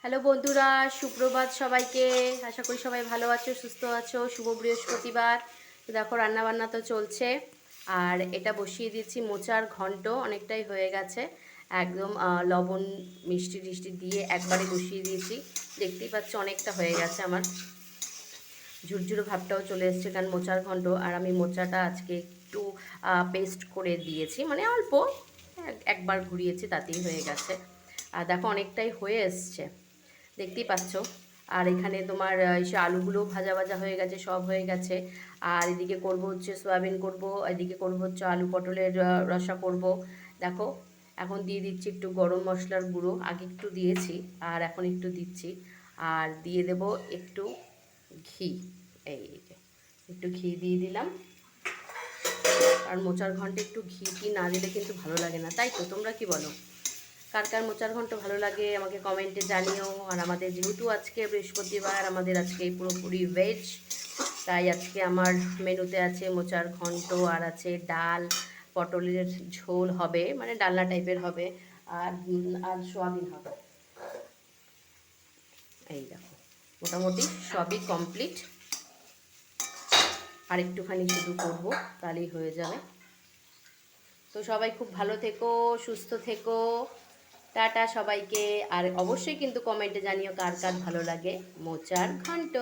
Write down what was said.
Hello বন্ধুরা, সুপ্রভাত সবাইকে। আশা করি সবাই ভালো আছো, সুস্থ আছো। শুভ বৃহস্পতিবার। তো দেখো রান্নাবান্না তো চলছে, আর এটা বসিয়ে দিচ্ছি মোচার ঘন্ট। অনেকটাই হয়ে গেছে, একদম লবণ মিষ্টি টিষ্টি দিয়ে একবারে বসিয়ে দিয়েছি। দেখতেই পাচ্ছ অনেকটা হয়ে গেছে আমার, ঝুরঝুরো ভাবটাও চলে এসছে, কারণ মোচার ঘন্ট। আর আমি মোচাটা আজকে একটু পেস্ট করে দিয়েছি, মানে অল্প একবার ঘুরিয়েছি, তাতেই হয়ে গেছে। আর দেখো অনেকটাই হয়ে এসছে, দেখতেই পাচ্ছ। আর এখানে তোমার সে আলুগুলো ভাজা ভাজা হয়ে গেছে, সব হয়ে গেছে। আর এদিকে করব হচ্ছে সয়াবিন করব, এদিকে করব হচ্ছে আলু পটলের রসা করব। দেখো এখন দিয়ে দিচ্ছি একটু গরম মশলার গুঁড়ো, আগে একটু দিয়েছি আর এখন একটু দিচ্ছি। আর দিয়ে দেব একটু ঘি, এই যে একটু ঘি দিয়ে দিলাম। আর মোচার ঘন্টে একটু ঘি টি না দিলে কিন্তু ভালো লাগে না, তাই তো? তোমরা কি বলো? কার কার মোচার ঘন্ট ভালো লাগে আমাকে কমেন্টে জানিও। আর আমাদের যেহেতু আজকে বৃহস্পতিবার, আমাদের আজকে পুরোপুরি ভেজ, তাই আজকে আমার মেনুতে আছে মোচার ঘন্ট, আর আছে ডাল, পটলের ঝোল হবে, মানে ডালনা টাইপের হবে, আর আর সোয়াবিন হবে। এই দেখো মোটামুটি সবই কমপ্লিট, আর একটুখানি শুধু করবো, তাহলেই হয়ে যাবে। তো সবাই খুব ভালো থেকো, সুস্থ থেকো। টাটা সবাইকে। আর অবশ্যই কিন্তু কমেন্টে জানিও কার কার ভালো লাগে মোচার ঘন্ট।